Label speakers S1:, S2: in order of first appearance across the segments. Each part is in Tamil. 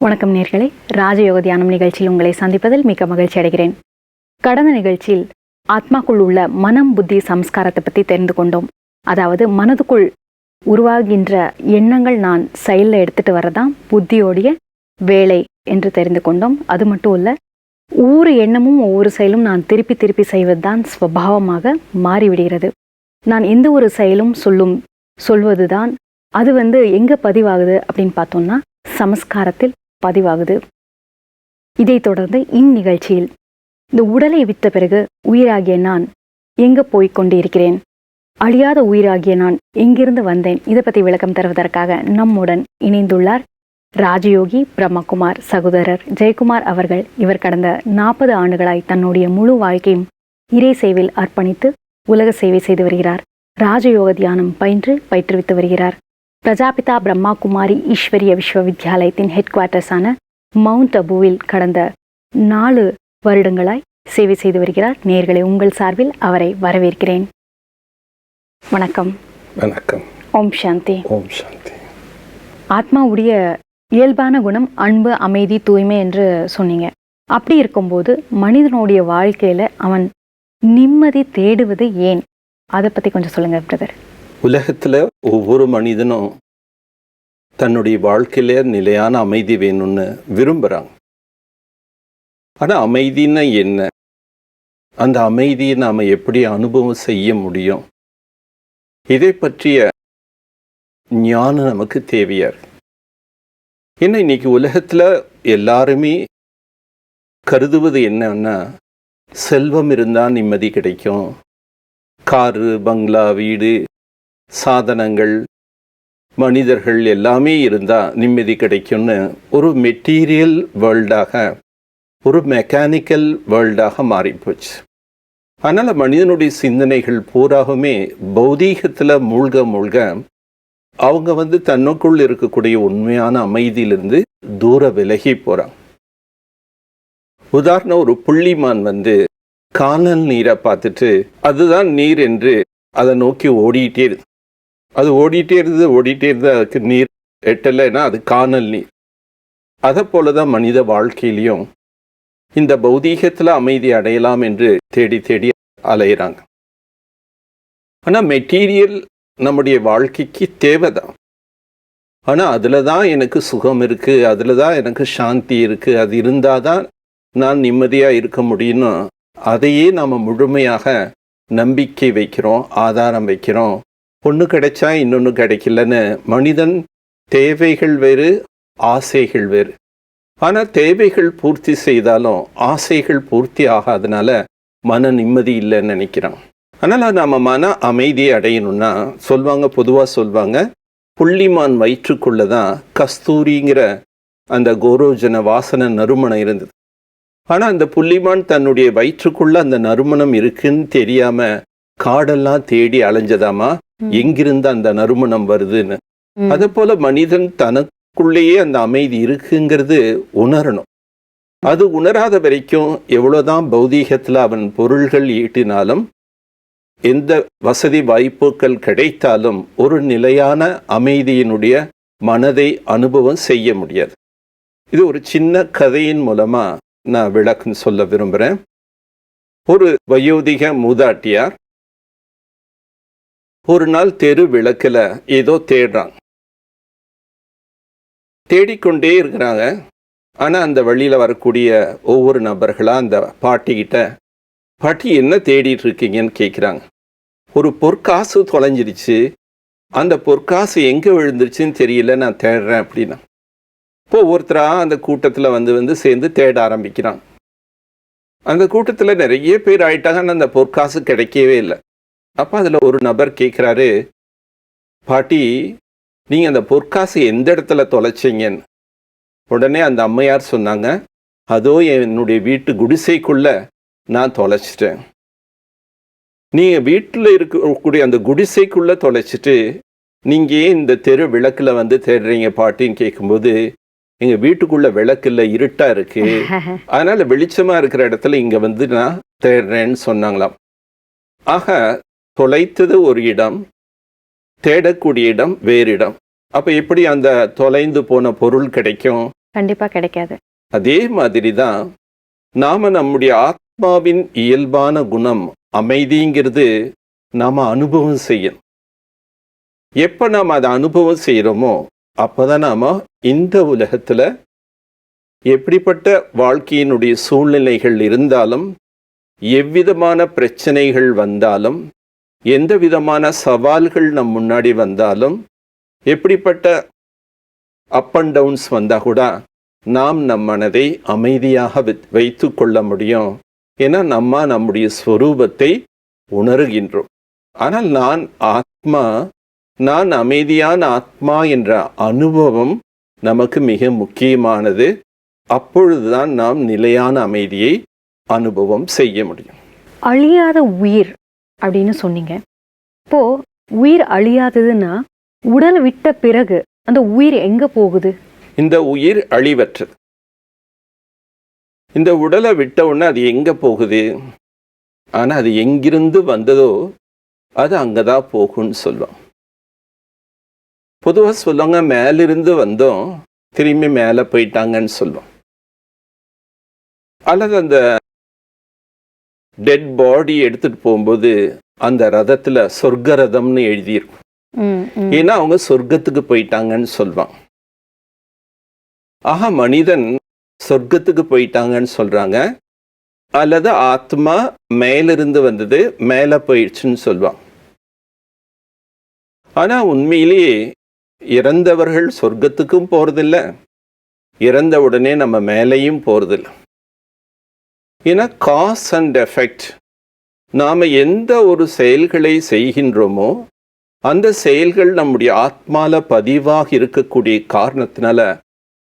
S1: வணக்கம் நேர்களே, ராஜயோக தியானம் நிகழ்ச்சியில் உங்களை சந்திப்பதில் மிக்க மகிழ்ச்சி அடைகிறேன். கடந்த நிகழ்ச்சியில் ஆத்மாக்குள் உள்ள மனம், புத்தி, சம்ஸ்காரத்தை பற்றி தெரிந்து கொண்டோம். அதாவது மனதுக்குள் உருவாகின்ற எண்ணங்கள் நான் செயலில் எடுத்துகிட்டு வரதான் புத்தியோடைய வேலை என்று தெரிந்து கொண்டோம். அது மட்டும் இல்லை, ஒவ்வொரு எண்ணமும் ஒவ்வொரு செயலும் நான் திருப்பி திருப்பி செய்வது தான் ஸ்வபாவமாக மாறிவிடுகிறது. நான் எந்த ஒரு செயலும் சொல்வது தான் அது எங்கே பதிவாகுது அப்படின்னு பார்த்தோம்னா சமஸ்காரத்தில் பதிவாகுது. இதைத் தொடர்ந்து இந்நிகழ்ச்சியில் இந்த உடலை விட்ட பிறகு உயிராகிய நான் எங்கே போய்கொண்டு இருக்கிறேன், அழியாத உயிராகிய நான் எங்கிருந்து வந்தேன், இதை பற்றி விளக்கம் தருவதற்காக நம்முடன் இணைந்துள்ளார் ராஜயோகி பிரம்மகுமார் சகோதரர் ஜெயக்குமார் அவர்கள். இவர் கடந்த 40 ஆண்டுகளாய் தன்னுடைய முழு வாழ்க்கையும் இறை சேவையில் அர்ப்பணித்து உலக சேவை செய்து வருகிறார். ராஜயோக தியானம் பயிற்றுவித்து வருகிறார். பிரஜாபிதா பிரம்மா குமாரி ஈஸ்வரிய விஸ்வவித்யாலயத்தின் ஹெட் குவார்ட்டர்ஸான மவுண்ட் அபுவில் கடந்த 4 வருடங்களாய் சேவை செய்து வருகிறார். நேயர்களே, உங்கள் சார்பில் அவரை வரவேற்கிறேன். வணக்கம்.
S2: வணக்கம்.
S1: ஓம் சாந்தி.
S2: ஓம் சாந்தி.
S1: ஆத்மாவுடைய இயல்பான குணம் அன்பு, அமைதி, தூய்மை என்று சொன்னீங்க. அப்படி இருக்கும்போது மனிதனுடைய வாழ்க்கையில அவன் நிம்மதி தேடுவது ஏன், அதை பத்தி கொஞ்சம் சொல்லுங்க பிரதர்.
S2: உலகத்துல ஒவ்வொரு மனிதனும் தன்னுடைய வாழ்க்கையில நிலையான அமைதி வேணும்னு விரும்புறாங்க. ஆனா அமைதின்னா என்ன, அந்த அமைதியை நாம எப்படி அனுபவம் செய்ய முடியும், இதை பற்றிய ஞானம் நமக்கு தேவையா இருக்கு. ஏன்னா இன்னைக்கு உலகத்துல எல்லாருமே கருதுவது என்னன்னா, செல்வம் இருந்தா நிம்மதி கிடைக்கும், காரு, பங்களா, வீடு, சாதனங்கள், மனிதர்கள் எல்லாமே இருந்தால் நிம்மதி கிடைக்கும்னு ஒரு மெட்டீரியல் வேர்ல்டாக, ஒரு மெக்கானிக்கல் வேர்ல்டாக மாறிப்போச்சு. அதனால் மனிதனுடைய சிந்தனைகள் பூராகவுமே பௌதீகத்தில் மூழ்க அவங்க தன்னுக்குள் இருக்கக்கூடிய உண்மையான அமைதியிலிருந்து தூர விலகி போகிறாங்க. உதாரணம், ஒரு புள்ளிமான் கானல் நீரை பார்த்துட்டு அதுதான் நீர் என்று அதை நோக்கி ஓடிட்டே இருக்கு. அது ஓடிட்டே இருந்தது, அதுக்கு நீர் எட்டலைன்னா அது கானல் நீர். அதை போல தான் மனித வாழ்க்கையிலையும் இந்த பௌதீகத்தில் அமைதி அடையலாம் என்று தேடி தேடி அலையிறாங்க. ஆனால் மெட்டீரியல் நம்முடைய வாழ்க்கைக்கு தேவைதான். ஆனால் அதில் தான் எனக்கு சுகம் இருக்குது, அதில் தான் எனக்கு சாந்தி இருக்குது, அது இருந்தால் தான் நான் நிம்மதியாக இருக்க முடியும்னு அதையே நாம் முழுமையாக நம்பிக்கை வைக்கிறோம், ஆதாரம் வைக்கிறோம். ஒன்று கிடைச்சா இன்னொன்று கிடைக்கலன்னு மனிதன் தேவைகள் வேறு, ஆசைகள் வேறு. ஆனால் தேவைகள் பூர்த்தி செய்தாலும் ஆசைகள் பூர்த்தி ஆகாதனால மன நிம்மதி இல்லைன்னு நினைக்கிறான். அதனால் நம்ம மன அமைதியை அடையணும்னா பொதுவாக சொல்லுவாங்க, புள்ளிமான் வயிற்றுக்குள்ளே தான் கஸ்தூரிங்கிற அந்த கோரோஜன வாசனை நறுமணம் இருந்தது. ஆனால் அந்த புள்ளிமான் தன்னுடைய வயிற்றுக்குள்ள அந்த நறுமணம் இருக்குன்னு தெரியாம காடெல்லாம் தேடி அலைஞ்சதாமா எங்கிருந்து அந்த நறுமணம் வருதுன்னு. அதே போல மனிதன் தனக்குள்ளேயே அந்த அமைதி இருக்குங்கிறது உணரணும். அது உணராத வரைக்கும் எவ்வளவுதான் பௌதீகத்துல அவன் பொருள்கள் ஈட்டினாலும், எந்த வசதி வாய்ப்புகள் கிடைத்தாலும் ஒரு நிலையான அமைதியினுடைய மனதை அனுபவம் செய்ய முடியாது. இது ஒரு சின்ன கதையின் மூலமா நான் விளக்கம் சொல்ல விரும்புகிறேன். ஒரு வயோதிக மூதாட்டியார் ஒரு நாள் தெரு விளக்கில் ஏதோ தேடுறாங்க. தேடிக்கொண்டே இருக்கிறாங்க. ஆனால் அந்த வழியில் வரக்கூடிய ஒவ்வொரு நபர்களாக அந்த பாட்டிக்கிட்ட, பாட்டி என்ன தேடிட்டு இருக்கீங்கன்னு கேட்குறாங்க. ஒரு பொற்காசு தொலைஞ்சிருச்சு, அந்த பொற்காசு எங்கே விழுந்துருச்சுன்னு தெரியல, நான் தேடுறேன் அப்படின்னா. இப்போ ஒருத்தராக அந்த கூட்டத்தில் சேர்ந்து தேட ஆரம்பிக்கிறான். அந்த கூட்டத்தில் நிறைய பேர் ஆயிட்டாங்க, அந்த பொற்காசு கிடைக்கவே இல்லை. அப்போ அதில் ஒரு நபர் கேட்குறாரு, பாட்டி நீங்கள் அந்த பொற்காசு எந்த இடத்துல தொலைச்சிங்கன்னு. உடனே அந்த அம்மையார் சொன்னாங்க, அதோ என்னுடைய வீட்டு குடிசைக்குள்ளே நான் தொலைச்சிட்டேன். நீங்கள் வீட்டில் இருக்கக்கூடிய அந்த குடிசைக்குள்ளே தொலைச்சிட்டு நீங்கள் ஏன் இந்த தெரு விளக்கில் தேடுறீங்க பாட்டின்னு கேட்கும்போது, எங்கள் வீட்டுக்குள்ளே விளக்கில் இருட்டாக இருக்குது, அதனால் வெளிச்சமாக இருக்கிற இடத்துல இங்கே நான் தேடுறேன்னு சொன்னாங்களாம். ஆக தொலைத்தது ஒரு இடம், தேடக்கூடிய இடம் வேறு இடம். அப்போ எப்படி அந்த தொலைந்து போன பொருள் கிடைக்கும்?
S1: கண்டிப்பா கிடைக்காது.
S2: அதே மாதிரி தான் நாம நம்முடைய ஆத்மாவின் இயல்பான குணம் அமைதிங்கிறது நாம அனுபவம் செய்யணும். எப்ப நாம அதை அனுபவம் செய்யறோமோ அப்பதான் நாம இந்த உலகத்துல எப்படிப்பட்ட வாழ்க்கையினுடைய சூழ்நிலைகள் இருந்தாலும், எவ்விதமான பிரச்சனைகள் வந்தாலும், எந்த விதமான சவால்கள் நம் முன்னாடி வந்தாலும், எப்படிப்பட்ட அப் அண்ட் டவுன்ஸ் வந்தா கூட நாம் நம் மனதை அமைதியாக வைத்து கொள்ள முடியும். ஏன்னா நம்ம நம்முடைய ஸ்வரூபத்தை உணர்கின்றோம். ஆனால் நான் ஆத்மா, நான் அமைதியான ஆத்மா என்ற அனுபவம் நமக்கு மிக முக்கியமானது. அப்பொழுதுதான் நாம் நிலையான அமைதியை அனுபவம் செய்ய முடியும்.
S1: அழியாத உயிர் அப்படின்னு சொன்னீங்க. இப்போ உயிர் அழியாததுன்னா உடல் விட்ட பிறகு அந்த உயிர் எங்க போகுது?
S2: இந்த உயிர் அழிவற்றது. இந்த உடலை விட்ட உடனே அது எங்க போகுது? ஆனா அது எங்கிருந்து வந்ததோ அது அங்கதான் போகும்னு சொல்லும். பொதுவா சொல்லுவாங்க, மேலிருந்து வந்தோம் திரும்பி மேல போயிட்டாங்கன்னு சொல்லுவோம். அல்லது அந்த டெட் பாடி எடுத்துட்டு போகும்போது அந்த ரதத்துல சொர்க்க ரதம்னு எழுதியிருக்கும். ஏன்னா அவங்க சொர்க்கத்துக்கு போயிட்டாங்கன்னு சொல்லுவாங்க. ஆக மனிதன் சொர்க்கத்துக்கு போயிட்டாங்கன்னு சொல்றாங்க, அல்லது ஆத்மா மேலிருந்து வந்தது மேல போயிடுச்சுன்னு சொல்லுவாங்க. ஆனா உண்மையிலேயே இறந்தவர்கள் சொர்க்கத்துக்கும் போறதில்லை, இறந்த உடனே நம்ம மேலேயும் போறதில்லை. ஏன்னா காஸ் அண்ட் எஃபெக்ட், நாம எந்த ஒரு செயல்களை செய்கின்றோமோ அந்த செயல்கள் நம்முடைய ஆத்மால பதிவாக இருக்கக்கூடிய காரணத்தினால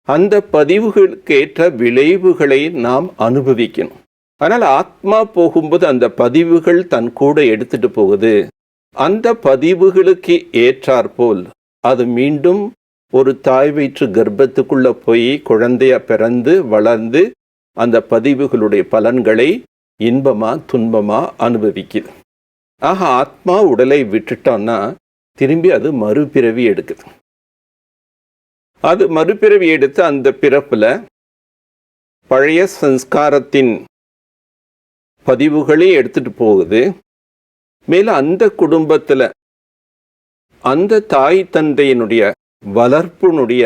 S2: அந்த பதிவுகளுக்கு ஏற்ற விளைவுகளை நாம் அனுபவிக்கணும். ஆனால் ஆத்மா போகும்போது அந்த பதிவுகள் தன் கூட எடுத்துட்டு போகுது. அந்த பதிவுகளுக்கு ஏற்றாற்போல் அது மீண்டும் ஒரு தாய் வயிற்று கர்ப்பத்துக்குள்ள போய் குழந்தைய பிறந்து வளர்ந்து அந்த பதிவுகளுடைய பலன்களை இன்பமா துன்பமா அனுபவிக்குது. ஆக ஆத்மா உடலை விட்டுட்டோம்னா திரும்பி அது மறுபிறவி எடுக்குது. அது மறுபிறவி எடுத்து அந்த பிறப்புல பழைய சம்ஸ்காரத்தின் பதிவுகளே எடுத்துட்டு போகுது. மேலும் அந்த குடும்பத்துல அந்த தாய் தந்தையினுடைய வளர்ப்புனுடைய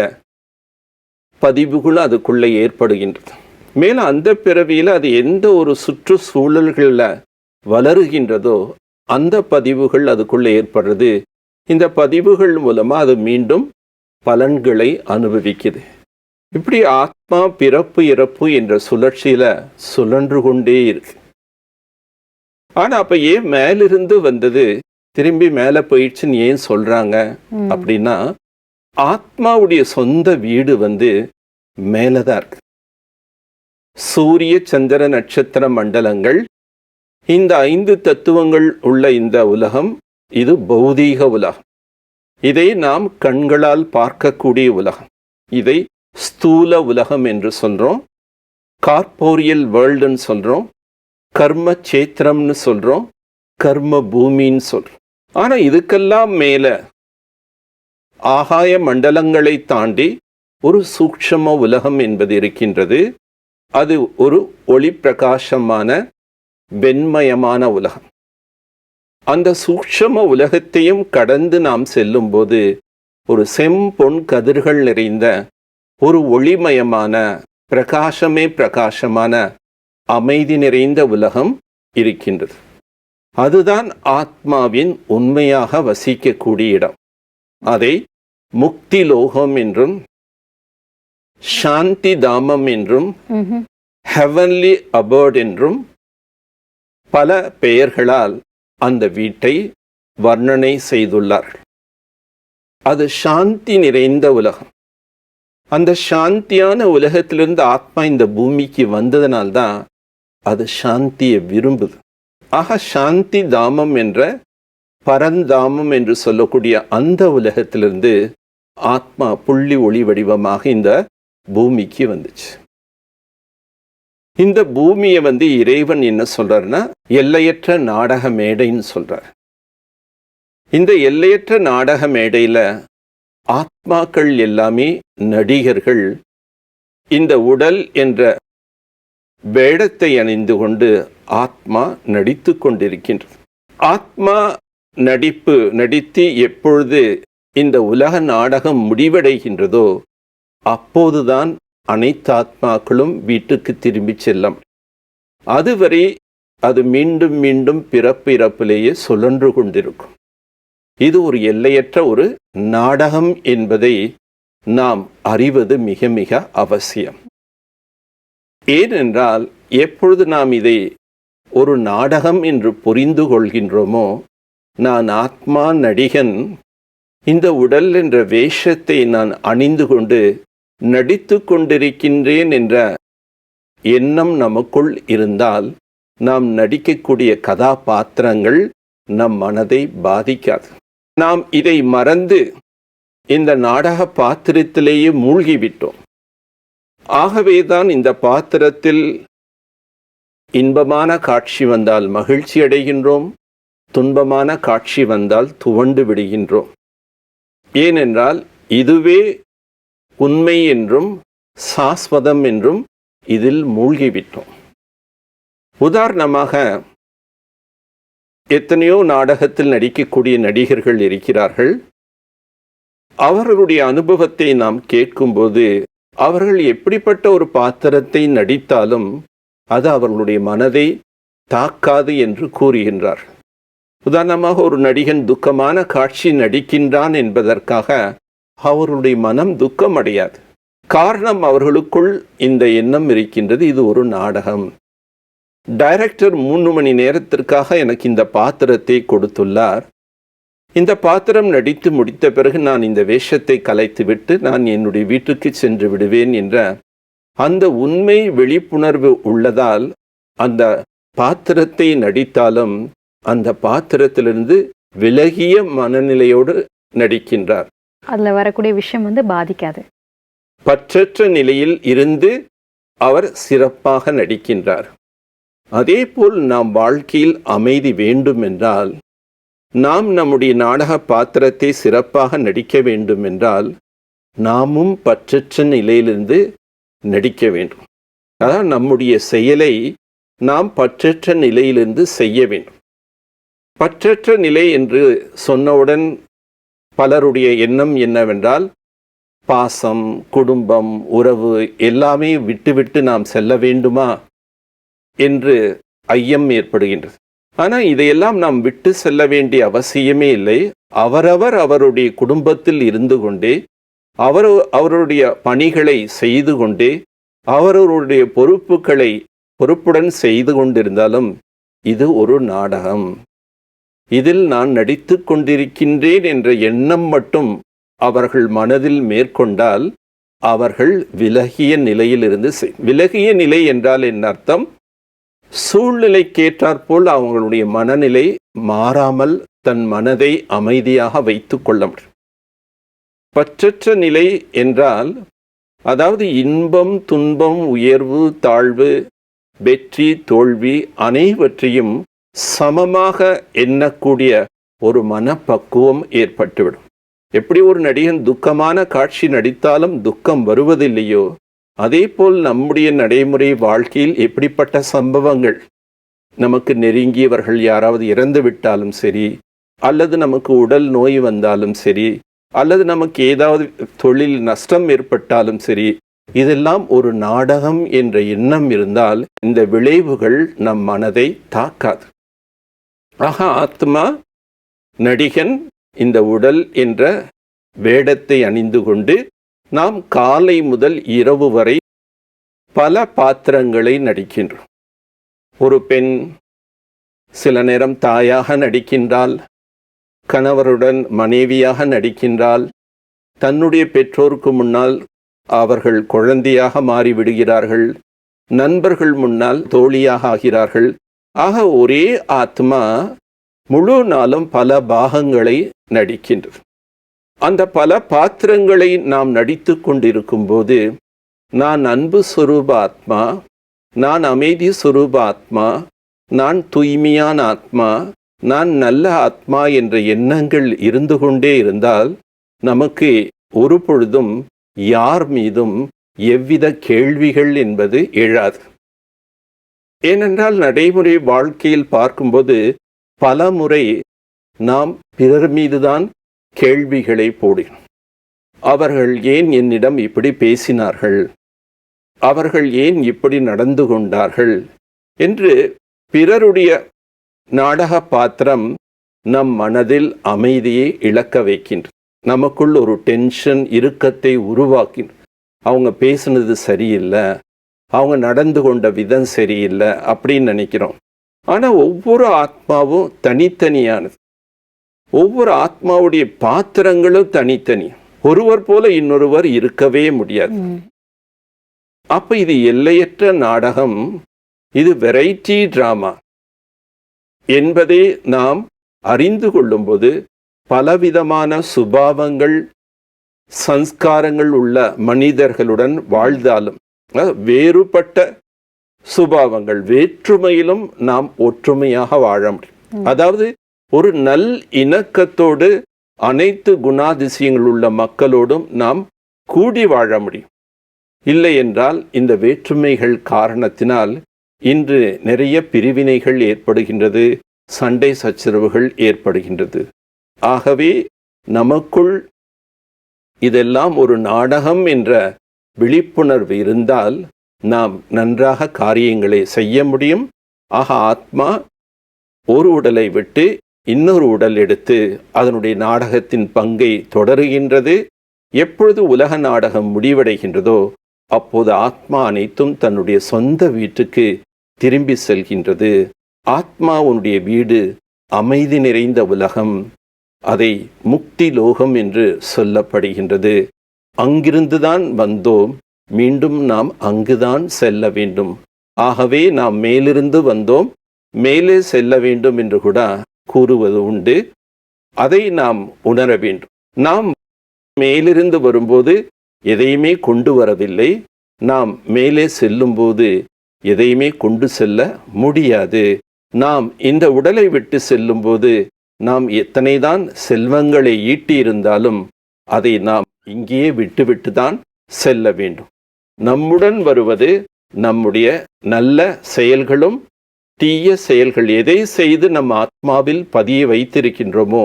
S2: பதிவுகளும் அதுக்குள்ள ஏற்படுகின்றது. மேலும் அந்த பிறவியில அது எந்த ஒரு சுற்றுச்சூழல்களில் வளருகின்றதோ அந்த பதிவுகள் அதுக்குள்ள ஏற்படுறது. இந்த பதிவுகள் மூலமா அது மீண்டும் பலன்களை அனுபவிக்குது. இப்படி ஆத்மா பிறப்பு இறப்பு என்ற சுழற்சியில சுழன்று கொண்டே இருக்கு. ஆனா அப்ப ஏன் மேலிருந்து வந்தது திரும்பி மேல போயிடுச்சுன்னு ஏன் சொல்றாங்க அப்படின்னா, ஆத்மாவுடைய சொந்த வீடு மேலதான் இருக்கு. சூரிய சந்திர நட்சத்திர மண்டலங்கள், இந்த 5 தத்துவங்கள் உள்ள இந்த உலகம் இது பௌதீக உலகம். இதை நாம் கண்களால் பார்க்கக்கூடிய உலகம். இதை ஸ்தூல உலகம் என்று சொல்றோம், கார்போரியல் வேர்ல்டுன்னு சொல்றோம், கர்ம சேத்திரம்னு சொல்றோம், கர்ம பூமின்னு சொல்றோம். ஆனா இதுக்கெல்லாம் மேல ஆகாய மண்டலங்களை தாண்டி ஒரு சூக்ஷ்ம உலகம் என்பது இருக்கின்றது. அது ஒரு ஒளி பிரகாசமான வெண்மயமான உலகம். அந்த சூக்ஷ்ம உலகத்தையும் கடந்து நாம் செல்லும் போது ஒரு செம்பொன் கதிர்கள் நிறைந்த ஒரு ஒளிமயமான பிரகாசமே பிரகாசமான அமைதி நிறைந்த உலகம் இருக்கின்றது. அதுதான் ஆத்மாவின் உண்மையாக வசிக்கக்கூடிய இடம். அதை முக்தி லோகம் என்றும் சாந்தி தாமம் என்றும் ஹெவன்லி அபர்ட் என்றும் பல பெயர்களால் அந்த வீட்டை வர்ணனை செய்துள்ளார்கள். அது சாந்தி நிறைந்த உலகம். அந்த சாந்தியான உலகத்திலிருந்து ஆத்மா இந்த பூமிக்கு வந்ததனால்தான் அது சாந்தியை விரும்புது. ஆக சாந்தி தாமம் என்ற பரந்தாமம் என்று சொல்லக்கூடிய அந்த உலகத்திலிருந்து ஆத்மா புள்ளி ஒளி வடிவமாக இந்த பூமிக்கு வந்துச்சு. இந்த பூமியை இறைவன் என்ன சொல்றாருன்னா எல்லையற்ற நாடக மேடைன்னு சொல்றார். இந்த எல்லையற்ற நாடக மேடையில ஆத்மாக்கள் எல்லாமே நடிகர்கள், இந்த உடல் என்ற வேடத்தை அணிந்து கொண்டு ஆத்மா நடித்து கொண்டிருக்கின்றது. ஆத்மா நடித்து எப்பொழுது இந்த உலக நாடகம் முடிவடைகின்றதோ அப்போதுதான் அனைத்து ஆத்மாக்களும் வீட்டுக்கு திரும்பி செல்லும். அதுவரை அது மீண்டும் மீண்டும் பிறப்பிலேயே சுழன்று கொண்டிருக்கும். இது ஒரு எல்லையற்ற ஒரு நாடகம் என்பதை நாம் அறிவது மிக மிக அவசியம். ஏனென்றால் எப்பொழுது நாம் இதை ஒரு நாடகம் என்று புரிந்து கொள்கின்றோமோ, நான் ஆத்மா நடிகன், இந்த உடல் என்ற வேஷத்தை நான் அணிந்து கொண்டு நடித்து கொண்டிருக்கின்றேன் என்ற எண்ணம் நமக்குள் இருந்தால் நாம் நடிக்கக்கூடிய கதாபாத்திரங்கள் நம் மனதை பாதிக்காது. நாம் இதை மறந்து இந்த நாடக பாத்திரத்திலேயே மூழ்கிவிட்டோம். ஆகவேதான் இந்த பாத்திரத்தில் இன்பமான காட்சி வந்தால் மகிழ்ச்சி அடைகின்றோம், துன்பமான காட்சி வந்தால் துவண்டு விடுகின்றோம். ஏனென்றால் இதுவே உண்மை என்றும் சாஸ்வதம் என்றும் இதில் மூழ்கிவிட்டோம். உதாரணமாக எத்தனையோ நாடகத்தில் நடிக்கக்கூடிய நடிகர்கள் இருக்கிறார்கள். அவர்களுடைய அனுபவத்தை நாம் கேட்கும்போது அவர்கள் எப்படிப்பட்ட ஒரு பாத்திரத்தை நடித்தாலும் அது அவர்களுடைய மனதை தாக்காது என்று கூறுகின்றார். உதாரணமாக ஒரு நடிகன் துக்கமான காட்சி நடிக்கின்றான் என்பதற்காக அவர்களுடைய மனம் துக்கம் அடையாது. காரணம், அவர்களுக்குள் இந்த எண்ணம் இருக்கின்றது, இது ஒரு நாடகம். டைரக்டர் 3 மணி நேரத்திற்காக எனக்கு இந்த பாத்திரத்தை கொடுத்துள்ளார். இந்த பாத்திரம் நடித்து முடித்த பிறகு நான் இந்த வேஷத்தை கலைத்துவிட்டு நான் என்னுடைய வீட்டுக்கு சென்று விடுவேன் என்ற அந்த உண்மை விழிப்புணர்வு உள்ளதால் அந்த பாத்திரத்தை நடித்தாலும் அந்த பாத்திரத்திலிருந்து விலகிய மனநிலையோடு நடிக்கின்றார்.
S1: அதுல வரக்கூடிய விஷயம் பாதிக்காது.
S2: பற்றற்ற நிலையில் இருந்து அவர் சிறப்பாக நடிக்கின்றார். அதேபோல் நாம் வாழ்க்கையில் அமைதி வேண்டும் என்றால், நாம் நம்முடைய நாடக பாத்திரத்தை சிறப்பாக நடிக்க வேண்டும் என்றால் நாமும் பற்றற்ற நிலையிலிருந்து நடிக்க வேண்டும். அதாவது நம்முடைய செயலை நாம் பற்றற்ற நிலையிலிருந்து செய்ய வேண்டும். பற்றற்ற நிலை என்று சொன்னவுடன் பலருடைய எண்ணம் என்னவென்றால், பாசம், குடும்பம், உறவு எல்லாமே விட்டுவிட்டு நாம் செல்ல வேண்டுமா என்று ஐயம் ஏற்படுகின்றது. ஆனால் இதையெல்லாம் நாம் விட்டு செல்ல வேண்டிய அவசியமே இல்லை. அவரவர் அவருடைய குடும்பத்தில் இருந்து கொண்டே அவருடைய பணிகளை செய்து கொண்டே அவரவருடைய பொறுப்புடன் செய்து கொண்டிருந்தாலும் இது ஒரு நாடகம். இதில் நான் நடித்து கொண்டிருக்கின்றேன் என்ற எண்ணம் மட்டும் அவர்கள் மனதில் மேற்கொண்டால் அவர்கள் விலகிய நிலையிலிருந்து விலகிய நிலை என்றால் என்ன அர்த்தம்? சூழ்நிலைக்கேற்றாற்போல் அவங்களுடைய மனநிலை மாறாமல் தன் மனதை அமைதியாக வைத்து கொள்ள முடியும். பற்றற்ற நிலை என்றால் அதாவது இன்பம், துன்பம், உயர்வு, தாழ்வு, வெற்றி, தோல்வி அனைவற்றையும் சமமாக எண்ணக்கூடிய ஒரு மனப்பக்குவம் ஏற்பட்டுவிடும். எப்படி ஒரு நடிகன் துக்கமான காட்சி நடித்தாலும் துக்கம் வருவதில்லையோ, அதேபோல் நம்முடைய நடைமுறை வாழ்க்கையில் எப்படிப்பட்ட சம்பவங்கள், நமக்கு நெருங்கியவர்கள் யாராவது இறந்து விட்டாலும் சரி, அல்லது நமக்கு உடல் நோய் வந்தாலும் சரி, அல்லது நமக்கு ஏதாவது தொழில் நஷ்டம் ஏற்பட்டாலும் சரி, இதெல்லாம் ஒரு நாடகம் என்ற எண்ணம் இருந்தால் இந்த விளைவுகள் நம் மனதை தாக்காது. ஆக ஆத்மா நடிகன் இந்த உடல் என்ற வேடத்தை அணிந்து கொண்டு நாம் காலை முதல் இரவு வரை பல பாத்திரங்களை நடிக்கின்றோம். ஒரு பெண் சில நேரம் தாயாக நடிக்கின்றாள், கணவருடன் மனைவியாக நடிக்கின்றாள், தன்னுடைய பெற்றோருக்கு முன்னால் அவர்கள் குழந்தையாக மாறிவிடுகிறார்கள், நண்பர்கள் முன்னால் தோழியாக ஆகிறார்கள். ஆக ஒரே ஆத்மா முழு நாளும் பல பாகங்களை நடிக்கின்றது. அந்த பல பாத்திரங்களை நாம் நடித்து கொண்டிருக்கும் போது நான் அன்பு சொரூப ஆத்மா, நான் அமைதி சொரூப ஆத்மா, நான் தூய்மையான ஆத்மா, நான் நல்ல ஆத்மா என்ற எண்ணங்கள் இருந்து கொண்டே இருந்தால் நமக்கு ஒரு பொழுதும் யார் மீதும் எவ்வித கேள்விகள் என்பது எழாது. ஏனென்றால் நடைமுறை வாழ்க்கையில் பார்க்கும்போது பல முறை நாம் பிறர் மீதுதான் கேள்விகளை போடுகிறோம். அவர்கள் ஏன் என்னிடம் இப்படி பேசினார்கள், அவர்கள் ஏன் இப்படி நடந்து கொண்டார்கள் என்று பிறருடைய நாடக பாத்திரம் நம் மனதில் அமைதியை இழக்க வைக்கின்றது. நமக்குள் ஒரு டென்ஷன், இறுக்கத்தை உருவாக்கின்ற. அவங்க பேசுனது சரியில்லை, அவங்க நடந்து கொண்ட விதம் சரியில்லை அப்படின்னு நினைக்கிறோம். ஆனால் ஒவ்வொரு ஆத்மாவும் தனித்தனியானது. ஒவ்வொரு ஆத்மாவுடைய பாத்திரங்களும் தனித்தனி. ஒருவர் போல இன்னொருவர் இருக்கவே முடியாது. அப்ப இது எல்லையற்ற நாடகம், இது வெரைட்டி டிராமா என்பதை நாம் அறிந்து கொள்ளும்போது பலவிதமான சுபாவங்கள், சம்ஸ்காரங்கள் உள்ள மனிதர்களுடன் வாழ்ந்தாலும் வேறுபட்ட சுபாவங்கள், வேற்றுமையிலும் நாம் ஒற்றுமையாக வாழ முடியும். அதாவது ஒரு நல் இணக்கத்தோடு அனைத்து குணாதிசயங்கள் உள்ள மக்களோடும் நாம் கூடி வாழ முடியும். இல்லை என்றால் இந்த வேற்றுமைகள் காரணத்தினால் இன்று நிறைய பிரிவினைகள் ஏற்படுகின்றது, சண்டை சச்சரவுகள் ஏற்படுகின்றது. ஆகவே நமக்குள் இதெல்லாம் ஒரு நாடகம் என்ற விழிப்புணர்வு இருந்தால் நாம் நன்றாக காரியங்களை செய்ய முடியும். ஆக ஆத்மா ஒரு உடலை விட்டு இன்னொரு உடல் எடுத்து அதனுடைய நாடகத்தின் பங்கை தொடருகின்றது. எப்பொழுது உலக நாடகம் முடிவடைகின்றதோ அப்போது ஆத்மா அனைத்தும் தன்னுடைய சொந்த வீட்டுக்கு திரும்பி செல்கின்றது. ஆத்மாவுடைய வீடு அமைதி நிறைந்த உலகம், அதை முக்தி லோகம் என்று சொல்லப்படுகின்றது. அங்கிருந்துதான் வந்தோம், மீண்டும் நாம் அங்குதான் செல்ல வேண்டும். ஆகவே நாம் மேலிருந்து வந்தோம், மேலே செல்ல வேண்டும் என்று கூட கூறுவது உண்டு. அதை நாம் உணர வேண்டும். நாம் மேலிருந்து வரும்போது எதையுமே கொண்டு வரவில்லை, நாம் மேலே செல்லும்போது எதையுமே கொண்டு செல்ல முடியாது. நாம் இந்த உடலை விட்டு செல்லும்போது நாம் எத்தனைதான் செல்வங்களை ஈட்டியிருந்தாலும் அதை நாம் இங்கேயே விட்டுவிட்டு தான் செல்ல வேண்டும். நம்முடன் வருவது நம்முடைய நல்ல செயல்களும் தீய செயல்கள். எதை செய்து நம் ஆத்மாவில் பதிய வைத்திருக்கின்றோமோ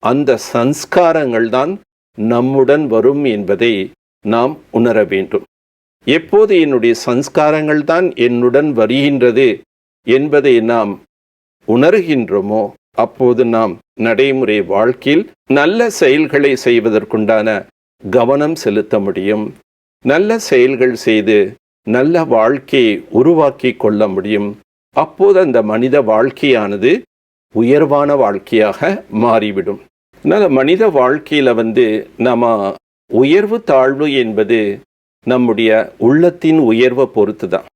S2: அந்த சம்ஸ்காரங்கள் தான் நம்முடன் வரும் என்பதை நாம் உணர வேண்டும். எப்போது என்னுடைய சம்ஸ்காரங்கள் தான் என்னுடன் வருகின்றது என்பதை நாம் உணர்கின்றோமோ அப்போது நாம் நடைமுறை வாழ்க்கையில் நல்ல செயல்களை செய்வதற்குண்டான கவனம் செலுத்த முடியும். நல்ல செயல்கள் செய்து நல்ல வாழ்க்கையை உருவாக்கி கொள்ள முடியும். அப்போது அந்த மனித வாழ்க்கையானது உயர்வான வாழ்க்கையாக மாறிவிடும். அதனால் மனித வாழ்க்கையில் நம்ம உயர்வு தாழ்வு என்பது நம்முடைய உள்ளத்தின் உயர்வை பொறுத்து தான்.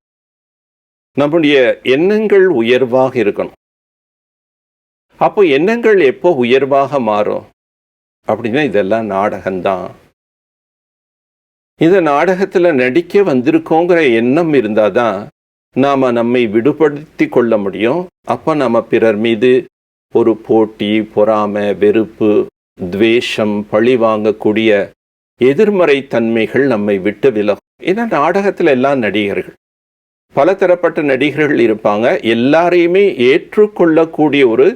S2: நம்முடைய எண்ணங்கள் உயர்வாக இருக்கணும். அப்போ எண்ணங்கள் எப்போ உயர்வாக மாறும் அப்படின்னா இதெல்லாம் நாடகம்தான். இந்த நாடகத்தில் நடிக்க வந்திருக்கோங்கிற எண்ணம் இருந்தால் தான் நாம் நம்மை விடுபடுத்தி கொள்ள முடியும். அப்போ நம்ம பிறர் மீது ஒரு போட்டி, பொறாமை, வெறுப்பு, துவேஷம், பழி வாங்கக்கூடிய எதிர்மறை தன்மைகள் நம்மை விட்டு விலகும். ஏன்னா நாடகத்தில் எல்லாம் நடிகர்கள், பலதரப்பட்ட நடிகர்கள் இருப்பாங்க. எல்லாரையுமே ஏற்றுக்கொள்ளக்கூடிய ஒரு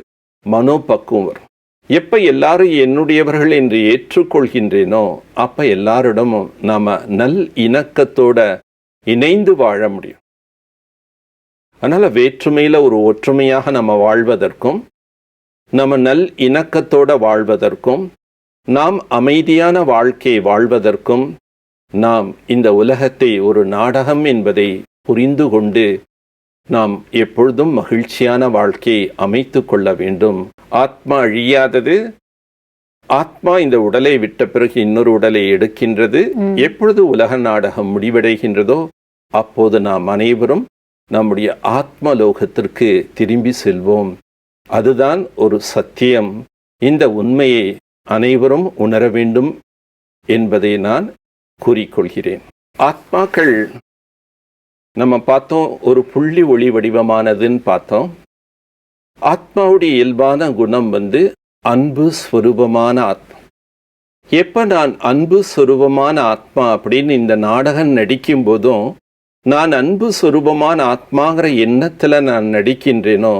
S2: மனோபக்குவம் வரும். எப்போ எல்லாரும் என்னுடையவர்கள் என்று ஏற்றுக்கொள்கின்றேனோ அப்போ எல்லாரிடமும் நாம் நல் இணக்கத்தோட இணைந்து வாழ முடியும். அதனால் வேற்றுமையில் ஒரு ஒற்றுமையாக நம்ம வாழ்வதற்கும், நம்ம நல் இணக்கத்தோட வாழ்வதற்கும், நாம் அமைதியான வாழ்க்கையை வாழ்வதற்கும் நாம் இந்த உலகத்தை ஒரு நாடகம் என்பதை புரிந்து கொண்டு நாம் எப்பொழுதும் மகிழ்ச்சியான வாழ்க்கையை அமைத்து கொள்ள வேண்டும். ஆத்மா அழியாதது. ஆத்மா இந்த உடலை விட்ட பிறகு இன்னொரு உடலை எடுக்கின்றது. எப்பொழுது உலக நாடகம் முடிவடைகின்றதோ அப்போது நாம் அனைவரும் நம்முடைய ஆத்மலோகத்திற்கு திரும்பி செல்வோம். அதுதான் ஒரு சத்தியம். இந்த உண்மையை அனைவரும் உணர வேண்டும் என்பதை நான் கூறிக்கொள்கிறேன். ஆத்மாக்கள் நம்ம பார்த்தோம், ஒரு புள்ளி ஒளி வடிவமானதுன்னு பார்த்தோம். ஆத்மாவுடைய இயல்பான குணம் அன்பு ஸ்வரூபமான ஆத்மா. எப்ப நான் அன்பு சொரூபமான ஆத்மா அப்படின்னு இந்த நாடகம் நடிக்கும் போதும் நான் அன்பு சொரூபமான ஆத்மாங்கிற எண்ணத்துல நான் நடிக்கின்றேனோ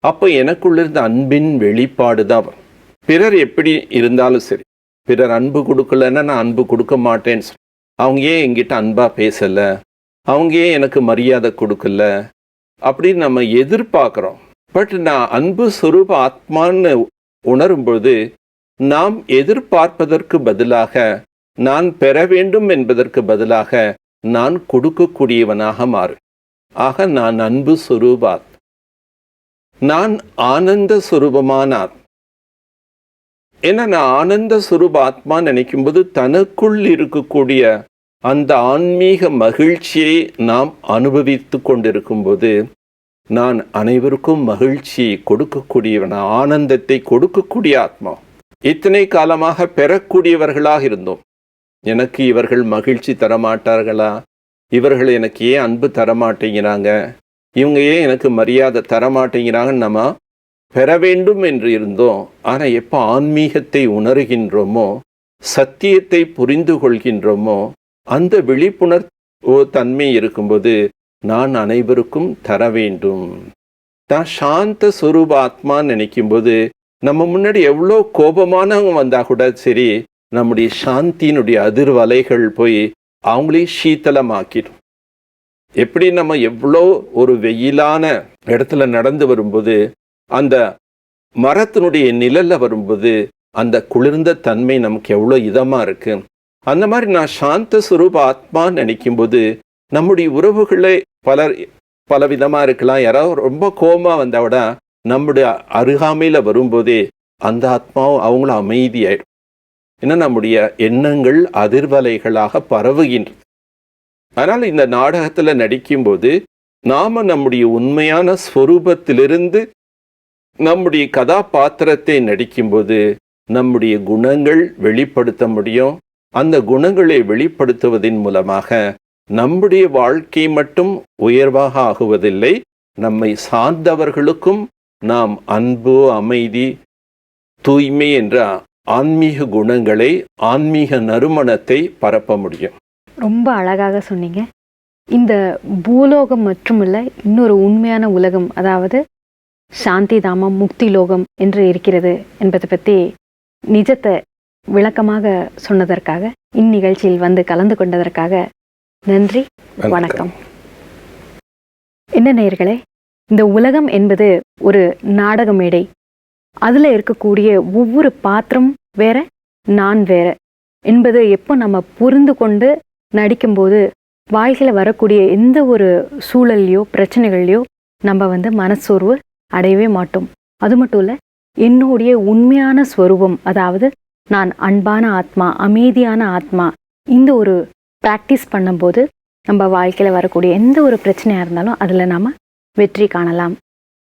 S2: அப்ப எனக்குள்ள இருந்த அன்பின் வெளிப்பாடு தான் வரும். பிறர் எப்படி இருந்தாலும் சரி, பிறர் அன்பு கொடுக்கலன்னா நான் அன்பு கொடுக்க மாட்டேன்னு சொல்லி, அவங்க ஏன் என்கிட்ட அன்பா பேசல, அவங்க ஏன் எனக்கு மரியாதை கொடுக்கல அப்படின்னு நம்ம எதிர்பார்க்கிறோம். பட் நான் அன்பு சொரூப ஆத்மான்னு உணரும்போது நாம் எதிர்பார்ப்பதற்கு பதிலாக, நான் பெற வேண்டும் என்பதற்கு பதிலாக நான் கொடுக்கக்கூடியவனாக மாறு. ஆக நான் அன்பு சொரூபாத், நான் ஆனந்த சொரூபமான ஆத்மா. ஏன்னா நான் ஆனந்த சொரூப ஆத்மா நினைக்கும்போது தனக்குள் இருக்கக்கூடிய அந்த ஆன்மீக மகிழ்ச்சியை நாம் அனுபவித்து கொண்டிருக்கும் போது நான் அனைவருக்கும் மகிழ்ச்சியை கொடுக்கக்கூடியவன், ஆனந்தத்தை கொடுக்கக்கூடிய ஆத்மா. இத்தனை காலமாக பெறக்கூடியவர்களாக இருந்தோம். எனக்கு இவர்கள் மகிழ்ச்சி தரமாட்டார்களா, இவர்கள் எனக்கு ஏன் அன்பு தரமாட்டேங்கிறாங்க, இவங்க ஏன் எனக்கு மரியாதை தரமாட்டேங்கிறாங்கன்னு நம்ம பெற வேண்டும் என்று இருந்தோம். ஆனால் எப்போ ஆன்மீகத்தை உணர்கின்றோமோ, சத்தியத்தை புரிந்து கொள்கின்றோமோ, அந்த விழிப்புணர்வு தன்மை இருக்கும்போது நான் அனைவருக்கும் தர வேண்டும். நான் சாந்த சுரூப ஆத்மான்னு நினைக்கும்போது நம்ம முன்னாடி எவ்வளோ கோபமானவங்க வந்தால் கூட சரி, நம்முடைய சாந்தியினுடைய அதிர்வலைகள் போய் அவங்களையும் சீத்தலமாக்கிடும். எப்படி நம்ம எவ்வளோ ஒரு வெயிலான இடத்துல நடந்து வரும்போது அந்த மரத்தினுடைய நிழல்ல வரும்போது அந்த குளிர்ந்த தன்மை நமக்கு எவ்வளோ இதமாக இருக்கு, அந்த மாதிரி நான் சாந்த சுரூப ஆத்மான்னு நினைக்கும்போது நம்முடைய உறவுகளே பல விதமாக இருக்கலாம். யாராவது ரொம்ப கோபமாக வந்தால் விட நம்முடைய அருகாமையில் வரும்போதே அந்த ஆத்மாவும் அவங்களும் அமைதியாயிடும். ஏன்னா நம்முடைய எண்ணங்கள் அதிர்வலைகளாக பரவுகின்றது. அதனால் இந்த நாடகத்தில் நடிக்கும்போது நாம் நம்முடைய உண்மையான ஸ்வரூபத்திலிருந்து நம்முடைய கதாபாத்திரத்தை நடிக்கும்போது நம்முடைய குணங்கள் வெளிப்படுத்த முடியும். அந்த குணங்களை வெளிப்படுத்துவதன் மூலமாக நம்முடைய வாழ்க்கை மட்டும் உயர்வாக ஆகுவதில்லை, நம்மை சார்ந்தவர்களுக்கும் நாம் அன்பு, அமைதி, தூய்மை என்ற ஆன்மீக குணங்களை, ஆன்மீக நறுமணத்தை பரப்ப முடியும்.
S1: ரொம்ப அழகாக சொன்னீங்க. இந்த பூலோகம் மட்டுமல்ல, இன்னொரு உண்மையான உலகம், அதாவது சாந்தி தாமம், முக்தி லோகம் என்று இருக்கிறது என்பதை பற்றி நிஜத்தை விளக்கமாக சொன்னதற்காக, இந்நிகழ்ச்சியில் வந்து கலந்து கொண்டதற்காக நன்றி, வணக்கம். என்ன நேயர்களே, இந்த உலகம் என்பது ஒரு நாடக மேடை. அதில் இருக்கக்கூடிய ஒவ்வொரு பாத்திரம் வேற, நான் வேற என்பது எப்போ நம்ம புரிந்து கொண்டு நடிக்கும்போது வாழ்க்கையில் வரக்கூடிய எந்த ஒரு சூழல்லையோ பிரச்சனைகள்லையோ நம்ம மனசோர்வு அடையவே மாட்டோம். அது மட்டும் இல்லை, என்னுடைய உண்மையான ஸ்வரூபம், அதாவது நான் அன்பான ஆத்மா, அமைதியான ஆத்மா, இந்த ஒரு ப்ராக்டிஸ் பண்ணும்போது நம்ம வாழ்க்கையில் வரக்கூடிய எந்த ஒரு பிரச்சனையாக இருந்தாலும் அதில் நாம் வெற்றி காணலாம்.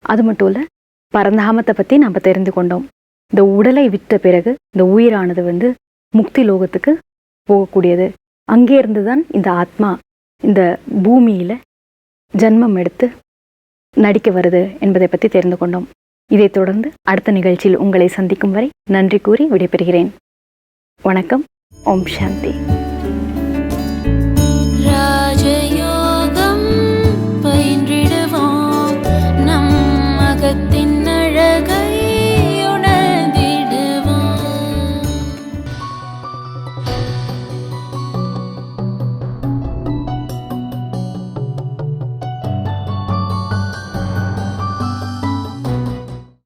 S1: அது மட்டும் இல்லை, பரந்தாமத்தை பற்றி நம்ம தெரிந்து கொண்டோம். இந்த உடலை விட்ட பிறகு இந்த உயிரானது முக்தி லோகத்துக்கு போகக்கூடியது. அங்கே இருந்து தான் இந்த ஆத்மா இந்த பூமியில் ஜன்மம் எடுத்து நடிக்க வருது என்பதை பற்றி தெரிந்து கொண்டோம். இதைத் தொடர்ந்து அடுத்த நிகழ்ச்சியில் உங்களை சந்திக்கும் வரை நன்றி கூறி விடைபெறுகிறேன். வணக்கம். ஓம் சாந்தி.